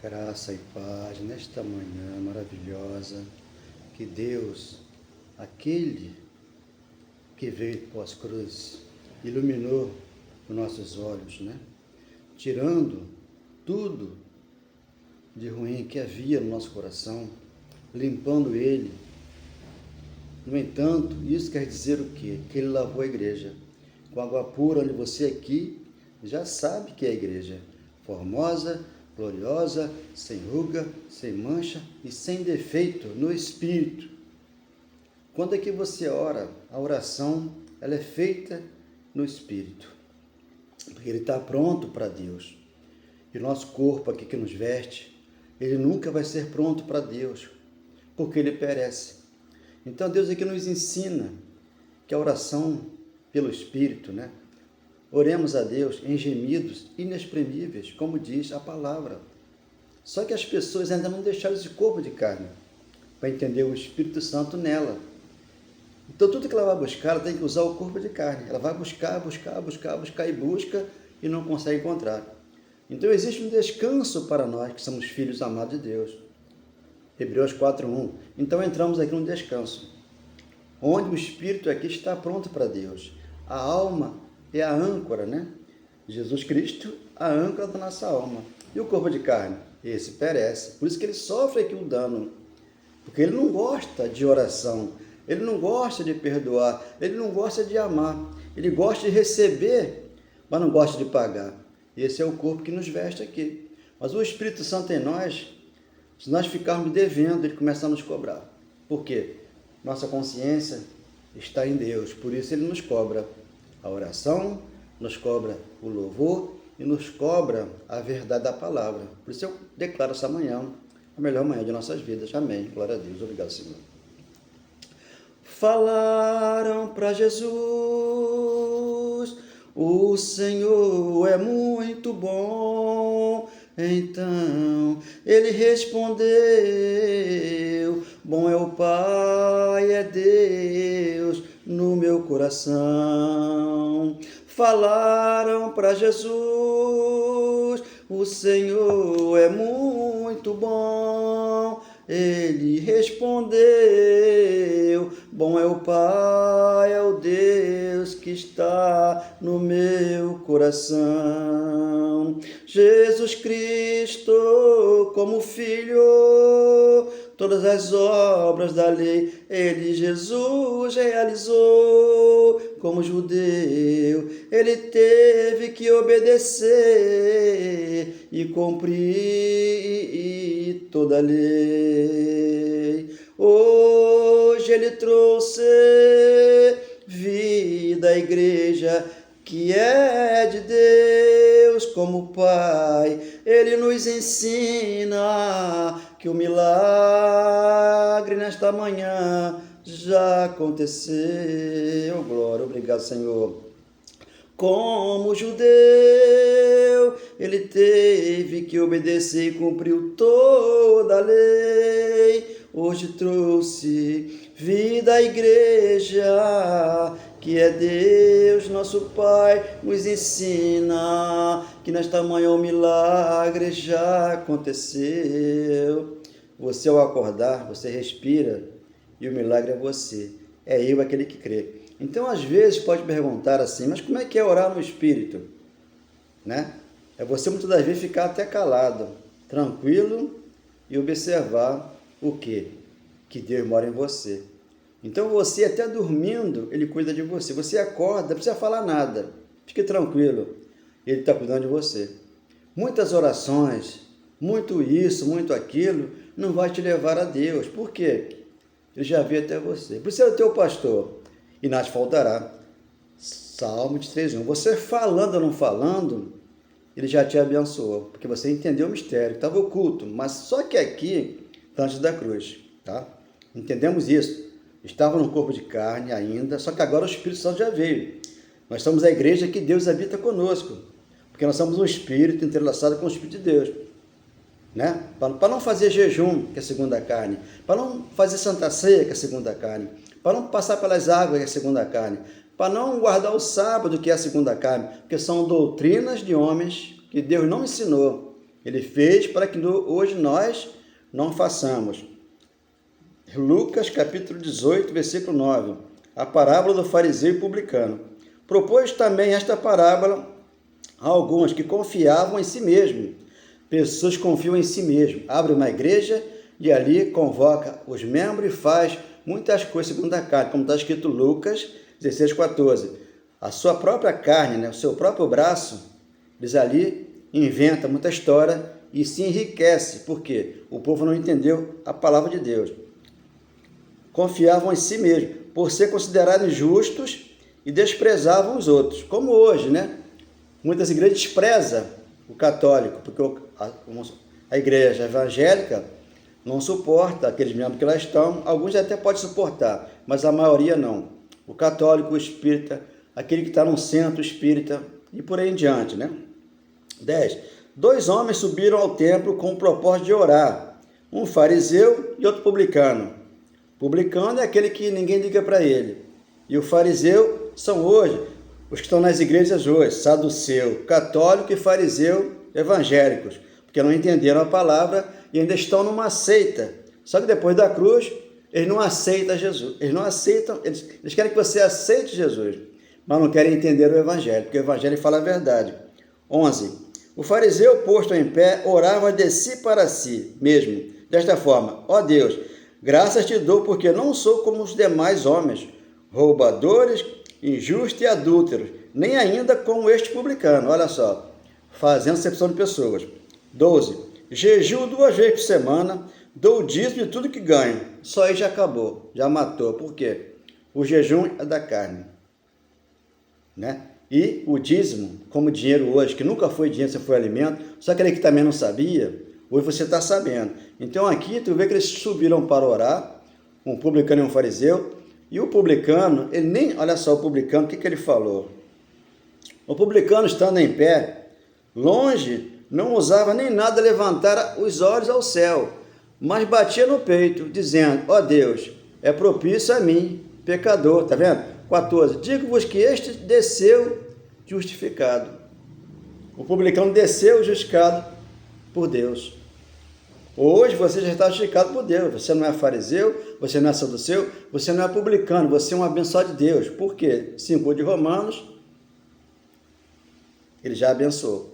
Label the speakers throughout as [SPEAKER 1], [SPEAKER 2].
[SPEAKER 1] Graça e paz nesta manhã maravilhosa, que Deus, aquele que veio pós-cruz, iluminou os nossos olhos, tirando tudo de ruim que havia no nosso coração, limpando ele. No entanto, isso quer dizer o quê? Que ele lavou a igreja com água pura, onde você aqui já sabe que é a igreja, formosa, gloriosa, sem ruga, sem mancha e sem defeito no Espírito. Quando é que você ora? A oração ela é feita no Espírito, porque ele está pronto para Deus. E o nosso corpo aqui que nos veste, ele nunca vai ser pronto para Deus, porque ele perece. Então Deus aqui nos ensina que a oração pelo Espírito, oremos a Deus em gemidos inexprimíveis, como diz a palavra. Só que as pessoas ainda não deixaram esse corpo de carne para entender o Espírito Santo nela. Então tudo que ela vai buscar, ela tem que usar o corpo de carne. Ela vai buscar e busca e não consegue encontrar. Então existe um descanso para nós que somos filhos amados de Deus. Hebreus 4:1. Então entramos aqui no descanso, onde o Espírito aqui está pronto para Deus. A alma é a âncora, Jesus Cristo, a âncora da nossa alma. E o corpo de carne? Esse perece. Por isso que ele sofre aqui um dano. Porque ele não gosta de oração, ele não gosta de perdoar, ele não gosta de amar. Ele gosta de receber, mas não gosta de pagar. Esse é o corpo que nos veste aqui. Mas o Espírito Santo em nós, se nós ficarmos devendo, ele começa a nos cobrar. Por quê? Nossa consciência está em Deus, por isso ele nos cobra a oração, nos cobra o louvor e nos cobra a verdade da palavra. Por isso eu declaro essa manhã a melhor manhã de nossas vidas. Amém. Glória a Deus. Obrigado, Senhor. Falaram para Jesus, o Senhor é muito bom. Então ele respondeu, bom é o Pai, é Deus no meu coração. Falaram para Jesus, o Senhor é muito bom. Ele respondeu, bom é o Pai, é o Deus que está no meu coração. Jesus Cristo, como Filho, todas as obras da lei, ele, Jesus, realizou. Como judeu, ele teve que obedecer e cumprir toda a lei. Hoje ele trouxe vida à igreja, que é de Deus como Pai. Ele nos ensina que o milagre nesta manhã já aconteceu. Glória, obrigado, Senhor. Como judeu, ele teve que obedecer e cumpriu toda a lei. Hoje trouxe vida à igreja, que é Deus, nosso Pai, nos ensina que nesta manhã o milagre já aconteceu. Você, ao acordar, você respira e o milagre é você. É eu, aquele que crê. Então, às vezes, pode perguntar assim, mas como é que é orar no Espírito? É você, muitas das vezes, ficar até calado, tranquilo e observar o quê? Que Deus mora em você. Então, você até dormindo, ele cuida de você. Você acorda, não precisa falar nada. Fique tranquilo. Ele está cuidando de você. Muitas orações, muito isso, muito aquilo, não vai te levar a Deus. Por quê? Ele já veio até você. Por isso é o teu pastor. E nada te faltará. Salmo 23:1. Você falando ou não falando, ele já te abençoou. Porque você entendeu o mistério. Estava oculto. Mas só que aqui, antes da cruz. Tá? Entendemos isso. Estava no corpo de carne ainda. Só que agora o Espírito Santo já veio. Nós somos a igreja que Deus habita conosco. Porque nós somos um Espírito entrelaçado com o Espírito de Deus. Para não fazer jejum, que é a segunda carne, para não fazer santa ceia, que é a segunda carne, para não passar pelas águas, que é a segunda carne, para não guardar o sábado, que é a segunda carne, porque são doutrinas de homens que Deus não ensinou. Ele fez para que hoje nós não façamos. Lucas capítulo 18, versículo 9. A parábola do fariseu e publicano. Propôs também esta parábola a alguns que confiavam em si mesmo. Pessoas que confiam em si mesmo. Abre uma igreja e ali convoca os membros e faz muitas coisas segundo a carne, como está escrito Lucas 16, 14. A sua própria carne, o seu próprio braço, eles ali inventa muita história e se enriquece, porque o povo não entendeu a palavra de Deus. Confiavam em si mesmo, por ser considerados justos e desprezavam os outros, como hoje, Muitas igrejas desprezam o católico, porque a igreja evangélica não suporta aqueles membros que lá estão, alguns até podem suportar, mas a maioria não. O católico, o espírita, aquele que está no centro espírita e por aí em diante, 10. 2 homens subiram ao templo com o propósito de orar, um fariseu e outro publicano. Publicano é aquele que ninguém liga para ele, e o fariseu são hoje os que estão nas igrejas hoje, saduceu, católico e fariseu evangélicos, porque não entenderam a palavra e ainda estão numa seita. Só que depois da cruz, eles não aceitam Jesus. Eles querem que você aceite Jesus, mas não querem entender o evangelho, porque o evangelho fala a verdade. 11. O fariseu, posto em pé, orava de si para si mesmo, desta forma: ó Deus, graças te dou, porque não sou como os demais homens, roubadores, injustos e adúlteros, nem ainda como este publicano. Olha só, fazendo acepção de pessoas. 12. Jejuo 2 vezes por semana, dou o dízimo de tudo que ganho. Só aí já acabou, já matou. Por quê? O jejum é da carne, E o dízimo, como dinheiro hoje, que nunca foi dinheiro, sempre foi alimento, só aquele que também não sabia, hoje você está sabendo. Então aqui tu vê que eles subiram para orar, um publicano e um fariseu, e o publicano, ele nem, olha só o publicano, o que ele falou? O publicano, estando em pé, longe, não usava nem nada levantar os olhos ao céu, mas batia no peito, dizendo: ó Deus, é propício a mim, pecador. Está vendo? 14. Digo-vos que este desceu justificado. O publicano desceu justificado por Deus. Hoje você já está justificado por Deus. Você não é fariseu, você não é saduceu, você não é publicano, você é um abençoado de Deus. Por quê? 5 de Romanos, ele já abençoou.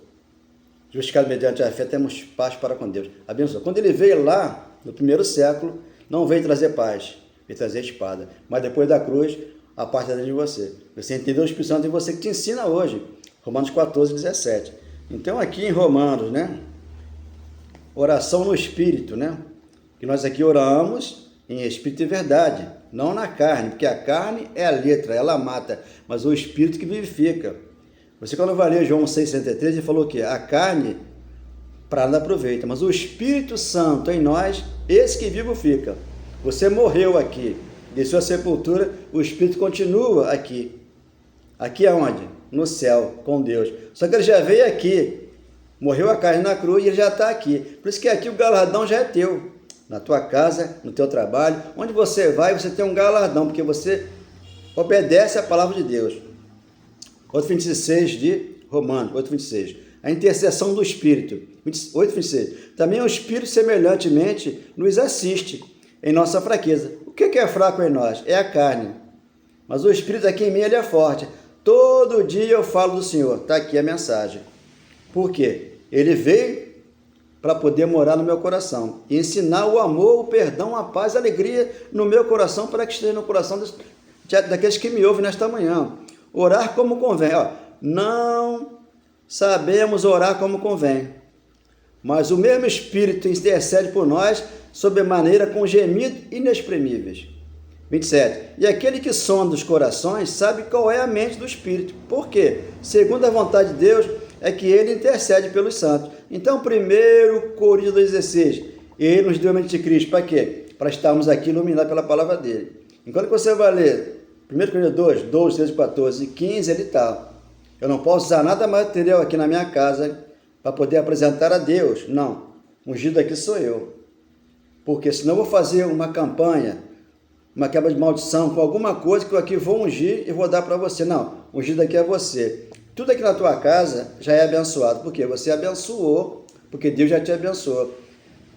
[SPEAKER 1] Justificado mediante a fé, temos paz para com Deus. Abençoou. Quando ele veio lá, no primeiro século, não veio trazer paz, veio trazer espada. Mas depois da cruz, a paz está dentro de você. Você entendeu o Espírito Santo em você, que te ensina hoje. Romanos 14, 17. Então aqui em Romanos, oração no Espírito, Que nós aqui oramos em Espírito e verdade, não na carne, porque a carne é a letra, ela mata, mas o Espírito que vivifica. Você, quando vai ler João 6,63, ele falou que a carne para nada aproveita, mas o Espírito Santo em nós, esse que vivifica. Você morreu aqui, desceu à sepultura, o Espírito continua aqui. Aqui aonde? No céu, com Deus. Só que ele já veio aqui, morreu a carne na cruz e ele já está aqui. Por isso que aqui o galardão já é teu. Na tua casa, no teu trabalho, onde você vai, você tem um galardão, porque você obedece à palavra de Deus. 8,26 de Romanos, 8,26. A intercessão do Espírito, 8,26. Também o Espírito semelhantemente nos assiste em nossa fraqueza. O que é fraco em nós? É a carne. Mas o Espírito aqui em mim, ele é forte. Todo dia eu falo do Senhor. Está aqui a mensagem. Por quê? Ele veio para poder morar no meu coração e ensinar o amor, o perdão, a paz, a alegria no meu coração, para que esteja no coração daqueles que me ouvem nesta manhã. Orar como convém. Não sabemos orar como convém, mas o mesmo Espírito intercede por nós sob maneira com gemidos inexprimíveis. 27. E aquele que sonda os corações sabe qual é a mente do Espírito. Por quê? Segundo a vontade de Deus, é que ele intercede pelos santos. Então, 1 Coríntios 2,16, ele nos deu a mente de Cristo. Para quê? Para estarmos aqui iluminados pela palavra dele. Enquanto você vai ler 1 Coríntios 2, 12, 13, 14 e 15, ele está. Eu não posso usar nada material aqui na minha casa para poder apresentar a Deus. Não. Ungido aqui sou eu. Porque senão eu vou fazer uma campanha, uma quebra de maldição com alguma coisa que eu aqui vou ungir e vou dar para você. Não. Ungido aqui é você. Tudo aqui na tua casa já é abençoado. Porque você abençoou porque Deus já te abençoou.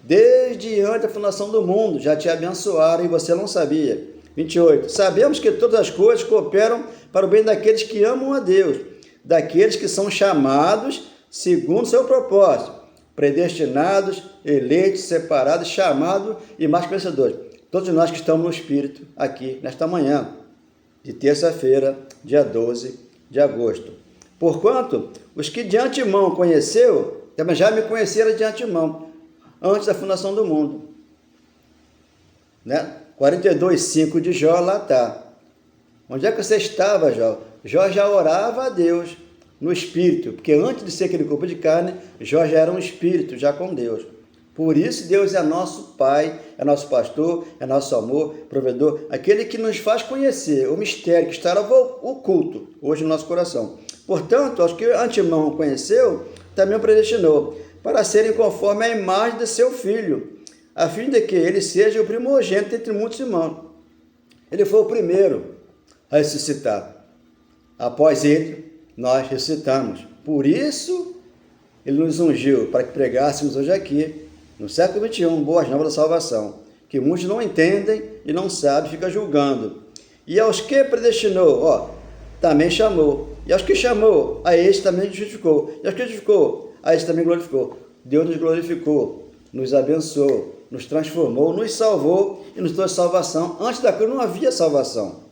[SPEAKER 1] Desde antes da fundação do mundo, já te abençoaram e você não sabia. 28. Sabemos que todas as coisas cooperam para o bem daqueles que amam a Deus, daqueles que são chamados segundo o seu propósito, predestinados, eleitos, separados, chamados e mais vencedores. Todos nós que estamos no Espírito aqui nesta manhã, de terça-feira, dia 12 de agosto. Porquanto, os que de antemão conheceu, também já me conheceram de antemão, antes da fundação do mundo. Né? 42:5 de Jó, lá está. Onde é que você estava, Jó? Jó já orava a Deus no Espírito, porque antes de ser aquele corpo de carne, Jó já era um Espírito, já com Deus. Por isso Deus é nosso Pai, é nosso pastor, é nosso amor, provedor, aquele que nos faz conhecer o mistério que está oculto hoje no nosso coração. Portanto, aos que antemão conheceu, também o predestinou, para serem conforme a imagem de seu Filho, a fim de que ele seja o primogênito entre muitos irmãos. Ele foi o primeiro a ressuscitar. Após ele, nós ressuscitamos. Por isso, ele nos ungiu para que pregássemos hoje aqui, no século XXI, boas novas da salvação, que muitos não entendem e não sabem, ficam julgando. E aos que predestinou, também chamou. E aos que chamou, a estes também justificou. E aos que justificou, a estes também glorificou. Deus nos glorificou, nos abençoou, nos transformou, nos salvou e nos trouxe salvação. Antes da cruz não havia salvação.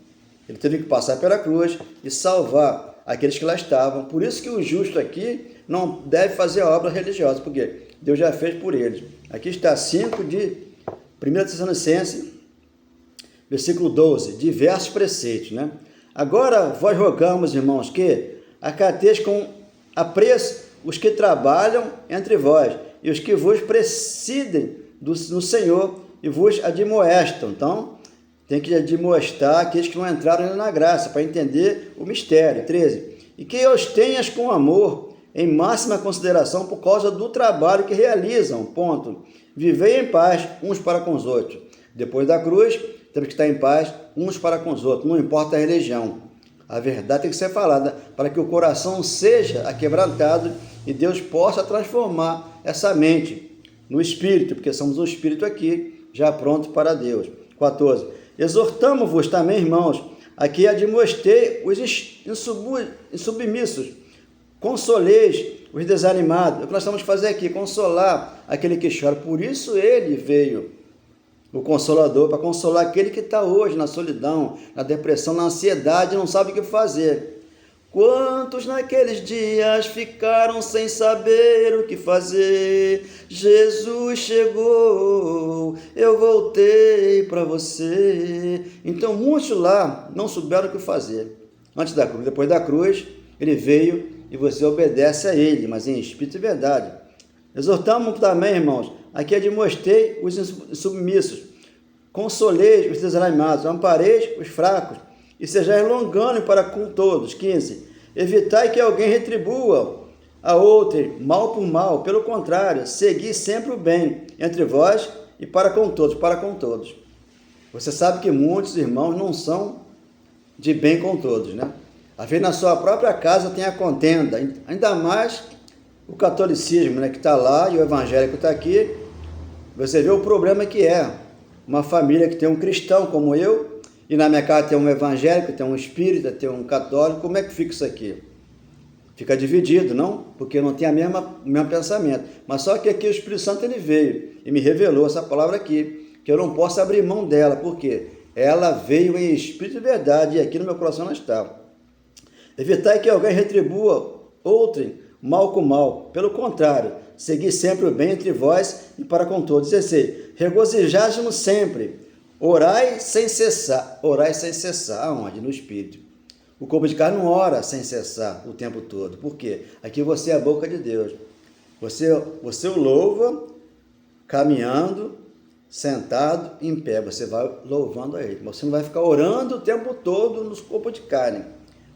[SPEAKER 1] Ele teve que passar pela cruz e salvar aqueles que lá estavam. Por isso que o justo aqui não deve fazer obra religiosa, porque Deus já fez por eles. Aqui está 5 de 1 Tessalonicenses, versículo 12, diversos preceitos, né? Agora vós rogamos, irmãos, que acateis com apreço os que trabalham entre vós e os que vos presidem no Senhor e vos admoestam. Então, tem que admoestar aqueles que não entraram ainda na graça, para entender o mistério. 13. E que os tenhas com amor, em máxima consideração, por causa do trabalho que realizam. Ponto. Vivei em paz uns para com os outros. Depois da cruz, temos que estar em paz uns para com os outros, não importa a religião. A verdade tem que ser falada, para que o coração seja aquebrantado e Deus possa transformar essa mente no Espírito, porque somos um Espírito aqui, já pronto para Deus. 14. Exortamo-vos também, irmãos, a que admoestei os insubmissos, consoleis os desanimados. É o que nós estamos fazendo aqui, consolar aquele que chora. Por isso ele veio, o Consolador, para consolar aquele que está hoje na solidão, na depressão, na ansiedade, não sabe o que fazer. Quantos naqueles dias ficaram sem saber o que fazer? Jesus chegou, eu voltei para você. Então muitos lá não souberam o que fazer. Antes da cruz, depois da cruz, ele veio e você obedece a ele, mas em espírito e verdade. Exortamos também, irmãos, aqui admoestei os submissos, consolei os desanimados, ampareis os fracos, e sejais longânimo para com todos. 15. Evitai que alguém retribua a outro mal por mal, pelo contrário, segui sempre o bem entre vós e para com todos, para com todos. Você sabe que muitos irmãos não são de bem com todos, né? Às vezes na sua própria casa tem a contenda, ainda mais o catolicismo, né, que está lá e o evangélico está aqui. Você vê o problema que é uma família que tem um cristão como eu, e na minha casa tem um evangélico, tem um espírita, tem um católico. Como é que fica isso aqui? Fica dividido, não? Porque não tem o mesmo pensamento. Mas só que aqui o Espírito Santo ele veio e me revelou essa palavra aqui, que eu não posso abrir mão dela, porque ela veio em espírito e verdade, e aqui no meu coração ela está. Evitai que alguém retribua outrem mal com mal, pelo contrário, segui sempre o bem entre vós e para com todos. 16. Regozijai-vos sempre, orai sem cessar. Orai sem cessar, aonde? No Espírito. O corpo de carne não ora sem cessar o tempo todo. Por quê? Aqui você é a boca de Deus. Você o louva caminhando, sentado, em pé. Você vai louvando a Ele. Você não vai ficar orando o tempo todo no corpo de carne.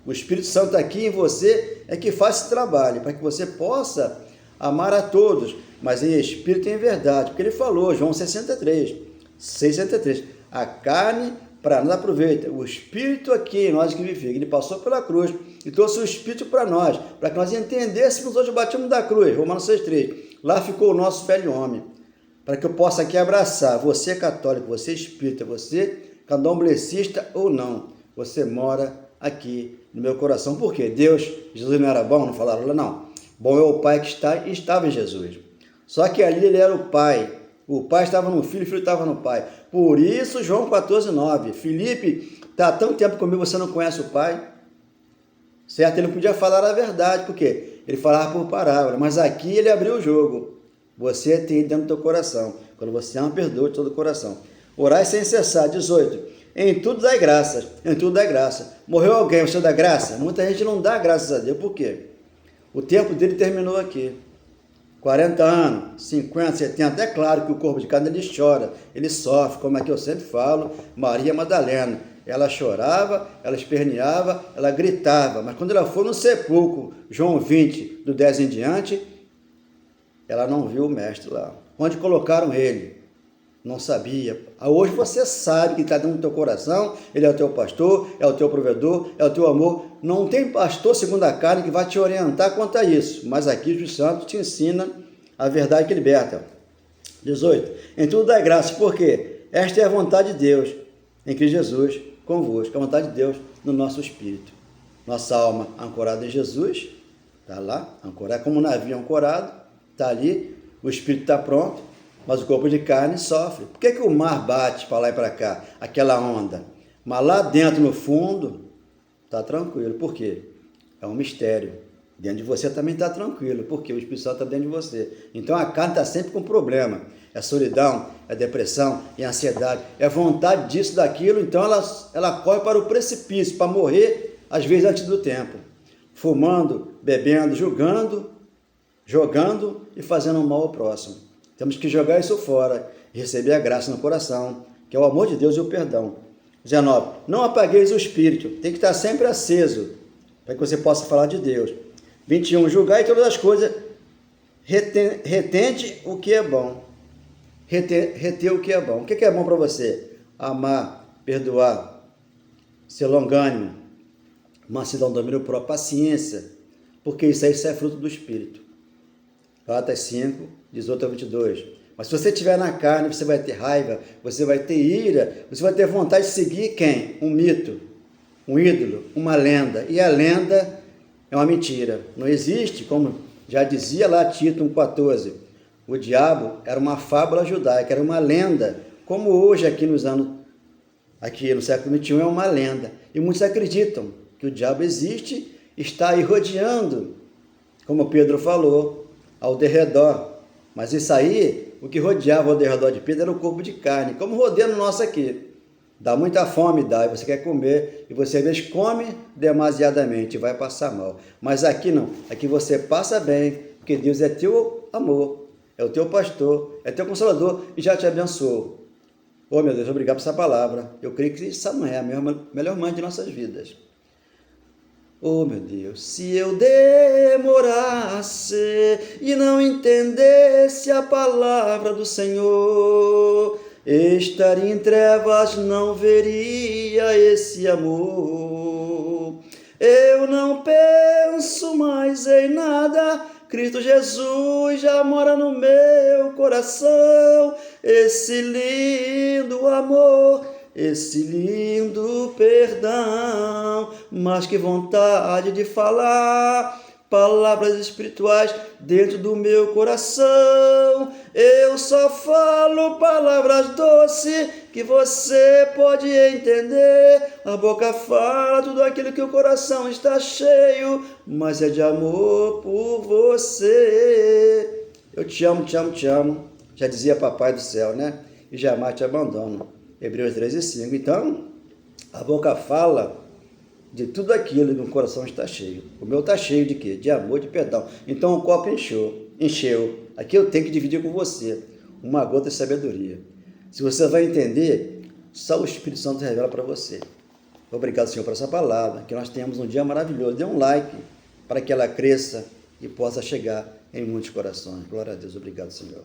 [SPEAKER 1] O Espírito Santo aqui em você é que faz esse trabalho, para que você possa amar a todos, mas em espírito e em verdade. Porque ele falou, João 6,63, a carne para nada aproveita, o Espírito aqui em nós que vive. Ele passou pela cruz e trouxe o Espírito para nós, para que nós entendêssemos hoje o batismo da cruz, Romanos 6,3. Lá ficou o nosso velho homem, para que eu possa aqui abraçar você católico, você espírita, você candomblessista ou não. Você mora aqui no meu coração. Por quê? Jesus não era bom? Não falaram lá? Não. Bom é o Pai que está e estava em Jesus. Só que ali ele era o Pai. O Pai estava no Filho, o Filho estava no Pai. Por isso, João 14,9. Filipe, está há tanto tempo comigo, você não conhece o Pai? Certo? Ele não podia falar a verdade, porque ele falava por parábola. Mas aqui ele abriu o jogo. Você tem dentro do teu coração. Quando você ama, perdoa de todo o coração. Orai sem cessar. 18. Em tudo dai graças. Em tudo dai graça. Morreu alguém, você dá graça? Muita gente não dá graças a Deus. Por quê? O tempo dele terminou aqui. 40 anos, 50, 70. É claro que o corpo de carne ele chora, ele sofre, como é que eu sempre falo, Maria Madalena. Ela chorava, ela esperneava, ela gritava. Mas quando ela foi no sepulcro, João 20, do 10 em diante, ela não viu o mestre lá. Onde colocaram ele? Não sabia. Hoje você sabe que está dentro do teu coração, ele é o teu pastor, é o teu provedor, é o teu amor. Não tem pastor segundo a carne que vai te orientar quanto a isso, mas aqui o Santo te ensina a verdade que liberta. 18. Em tudo dá graça, porque esta é a vontade de Deus, em Cristo Jesus, convosco. A vontade de Deus no nosso espírito. Nossa alma ancorada em Jesus, está lá, ancorada, como um navio ancorado, está ali, o espírito está pronto, mas o corpo de carne sofre. Por que o mar bate para lá e para cá? Aquela onda. Mas lá dentro, no fundo, está tranquilo. Por quê? É um mistério. Dentro de você também está tranquilo. Porque o Espírito Santo está dentro de você. Então a carne está sempre com problema. É solidão, é depressão, é ansiedade. É vontade disso, daquilo. Então ela corre para o precipício, para morrer, às vezes antes do tempo. Fumando, bebendo, jogando e fazendo mal ao próximo. Temos que jogar isso fora e receber a graça no coração, que é o amor de Deus e o perdão. 19. Não apagueis o espírito, tem que estar sempre aceso, para que você possa falar de Deus. 21. Julgai todas as coisas, retente o que é bom. Reter o que é bom. O que é bom para você? Amar, perdoar, ser longânimo, mansidão, domínio próprio, paciência, porque isso é fruto do Espírito. Gálatas 5, 18 a 22. Mas se você estiver na carne, você vai ter raiva, você vai ter ira, você vai ter vontade de seguir quem? Um mito, um ídolo, uma lenda. E a lenda é uma mentira. Não existe, como já dizia lá Tito 1,14. O diabo era uma fábula judaica, era uma lenda. Como hoje aqui no século XXI é uma lenda. E muitos acreditam que o diabo existe, está aí rodeando, como Pedro falou, ao derredor. Mas isso aí, o que rodeava ao derredor de Pedro era o corpo de carne, como rodeia no nosso aqui. Dá muita fome, dá, e você quer comer, e você às vezes come demasiadamente e vai passar mal. Mas aqui não, aqui você passa bem, porque Deus é teu amor, é o teu pastor, é teu consolador e já te abençoou. Oh, meu Deus, obrigado por essa palavra. Eu creio que essa mãe é a melhor mãe de nossas vidas. Oh, meu Deus, se eu demorasse e não entendesse a palavra do Senhor, estaria em trevas, não veria esse amor. Eu não penso mais em nada, Cristo Jesus já mora no meu coração. Esse lindo amor, esse lindo perdão, mas que vontade de falar palavras espirituais dentro do meu coração. Eu só falo palavras doces que você pode entender. A boca fala tudo aquilo que o coração está cheio, mas é de amor por você. Eu te amo, te amo, te amo. Já dizia Papai do Céu, né? E jamais te abandono. Hebreus 13:5. Então, a boca fala de tudo aquilo que o coração está cheio. O meu está cheio de quê? De amor, de perdão. Então o copo encheu. Aqui eu tenho que dividir com você uma gota de sabedoria. Se você vai entender, só o Espírito Santo revela para você. Obrigado, Senhor, por essa palavra. Que nós tenhamos um dia maravilhoso. Dê um like para que ela cresça e possa chegar em muitos corações. Glória a Deus. Obrigado, Senhor.